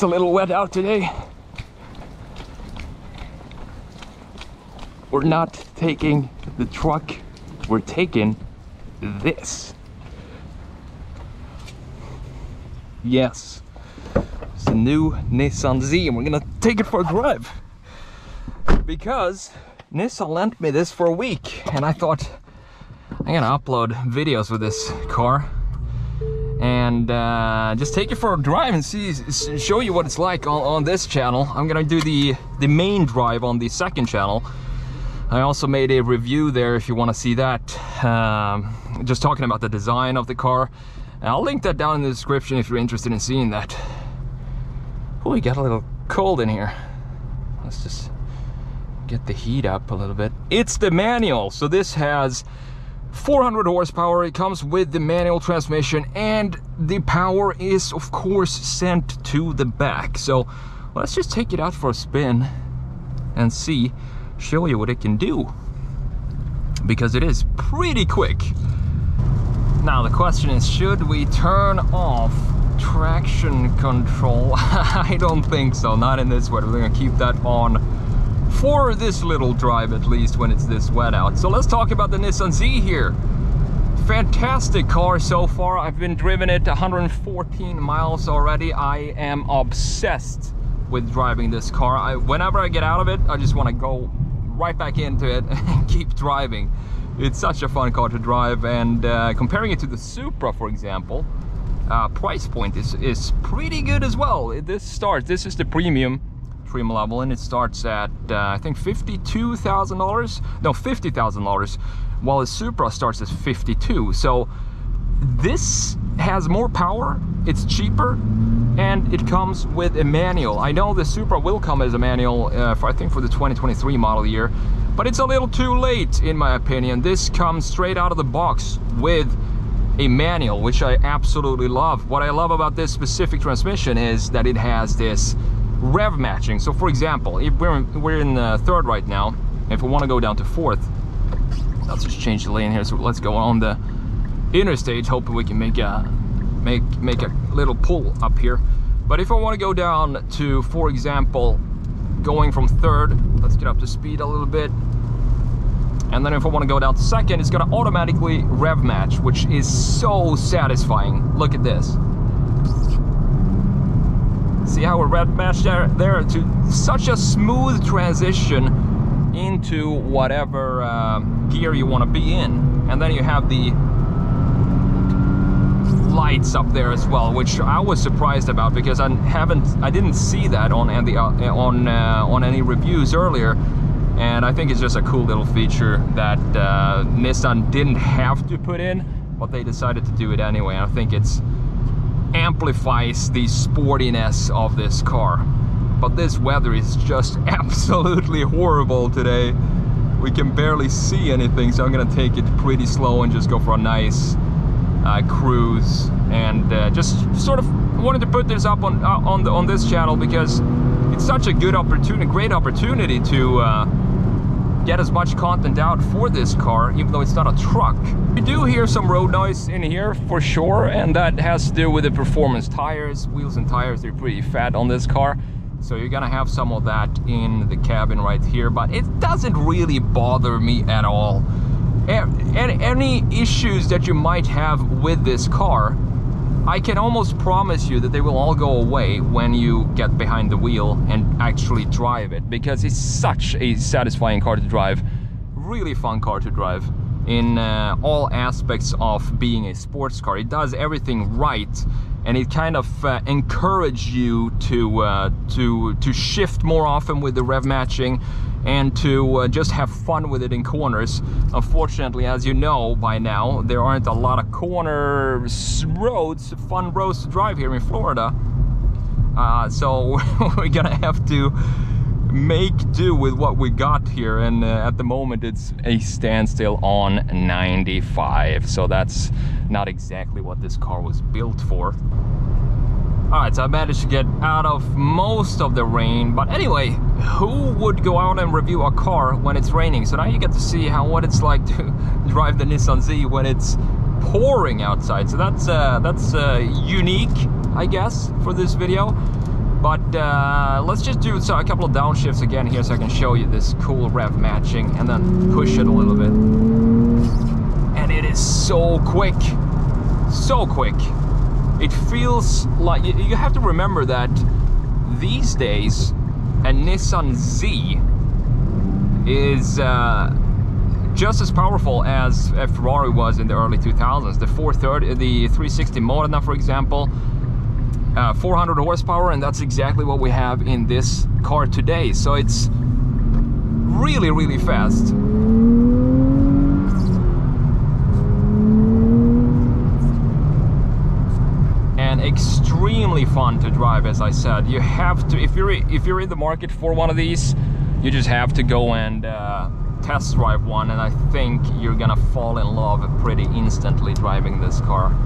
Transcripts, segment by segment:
It's a little wet out today. We're not taking the truck, we're taking this. Yes, it's a new Nissan Z and we're gonna take it for a drive. Because Nissan lent me this for a week and I thought I'm gonna upload videos with this car and just take it for a drive and show you what it's like on this channel. I'm gonna do the main drive on the second channel. I also made a review there if you want to see that, just talking about the design of the car. And I'll link that down in the description if you're interested in seeing that. Oh, it got a little cold in here. Let's just get the heat up a little bit. It's the manual, so this has 400 horsepower. It comes with the manual transmission and the power is of course sent to the back. So let's just take it out for a spin and show you what it can do, because it is pretty quick. Now the question is, should we turn off traction control? I don't think so, not in this weather. We're gonna keep that on for this little drive, at least when it's this wet out. So let's talk about the Nissan Z here. Fantastic car so far. I've been driven it 114 miles already. I am obsessed with driving this car. Whenever I get out of it, I just want to go right back into it and keep driving. It's such a fun car to drive, and comparing it to the Supra, for example, price point is pretty good as well. This is the premium trim level, and it starts at I think $52,000, no, $50,000, while the Supra starts at 52. So this has more power, it's cheaper, and it comes with a manual. I know the Supra will come as a manual I think for the 2023 model year, but it's a little too late in my opinion. This comes straight out of the box with a manual, which I absolutely love. What I love about this specific transmission is that it has this rev matching. So for example, if we're in third right now, if we want to go down to fourth, let's just change the lane here. So let's go on the interstate, hoping we can make a little pull up here. But if I want to go down to, for example, going from third, let's get up to speed a little bit, and then if I want to go down to second, it's going to automatically rev match, which is so satisfying. Look at this. See how we rev matched there to such a smooth transition into whatever gear you want to be in. And then you have the lights up there as well, which I was surprised about because I didn't see that on any reviews earlier, and I think it's just a cool little feature that Nissan didn't have to put in, but they decided to do it anyway. I think it amplifies the sportiness of this car. But this weather is just absolutely horrible today. We can barely see anything, so I'm gonna take it pretty slow and just go for a nice cruise, and just sort of wanted to put this up on this channel because it's such a good opportunity, great opportunity to get as much content out for this car, even though it's not a truck. We do hear some road noise in here for sure, and that has to do with the performance tires, wheels and tires. They're pretty fat on this car, so you're gonna have some of that in the cabin right here, but it doesn't really bother me at all. Any issues that you might have with this car, I can almost promise you that they will all go away when you get behind the wheel and actually drive it, because it's such a satisfying car to drive. Really fun car to drive in all aspects of being a sports car. It does everything right, and it kind of encourages you to shift more often with the rev matching, and to just have fun with it in corners. Unfortunately, as you know by now, there aren't a lot of corner roads, fun roads to drive here in Florida. So we're gonna have to make do with what we got here, and at the moment it's a standstill on 95, so that's not exactly what this car was built for. Alright, so I managed to get out of most of the rain, but anyway, who would go out and review a car when it's raining? So now you get to see what it's like to drive the Nissan Z when it's pouring outside. So that's unique, I guess, for this video. But let's just do a couple of downshifts again here so I can show you this cool rev matching and then push it a little bit. And it is so quick. So quick. It feels like you have to remember that these days a Nissan Z is just as powerful as a Ferrari was in the early 2000s. The 430, the 360 Modena, for example, 400 horsepower, and that's exactly what we have in this car today. So it's really, really fast. And extremely fun to drive, as I said. You have to, if you're in the market for one of these, you just have to go and test drive one, and I think you're gonna fall in love pretty instantly driving this car.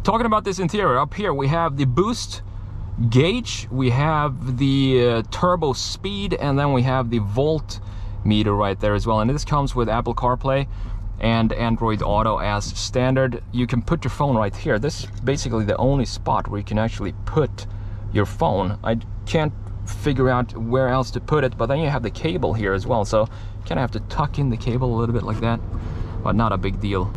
Talking about this interior, up here we have the boost gauge, we have the turbo speed, and then we have the volt meter right there as well. And this comes with Apple Carplay and Android Auto as standard. You can put your phone right here. This is basically the only spot where you can actually put your phone. I can't figure out where else to put it, but then you have the cable here as well, so you kind of have to tuck in the cable a little bit like that, but not a big deal.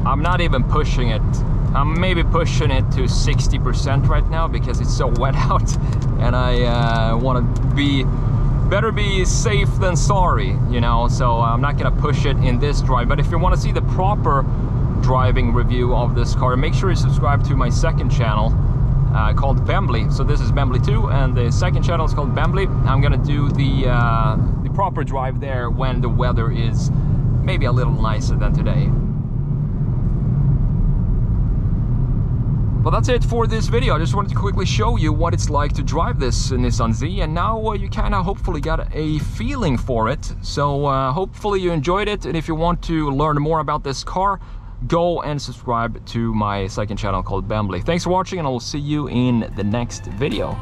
I'm not even pushing it. I'm maybe pushing it to 60% right now because it's so wet out, and I want to better be safe than sorry, you know, so I'm not gonna push it in this drive. But if you want to see the proper driving review of this car, make sure you subscribe to my second channel called Bembly. So this is Bembly 2, and the second channel is called Bembly. I'm gonna do the proper drive there when the weather is maybe a little nicer than today. Well, that's it for this video. I just wanted to quickly show you what it's like to drive this Nissan Z, and now you kind of hopefully got a feeling for it. So hopefully you enjoyed it, and if you want to learn more about this car, go and subscribe to my second channel called Bembly. Thanks for watching, and I will see you in the next video.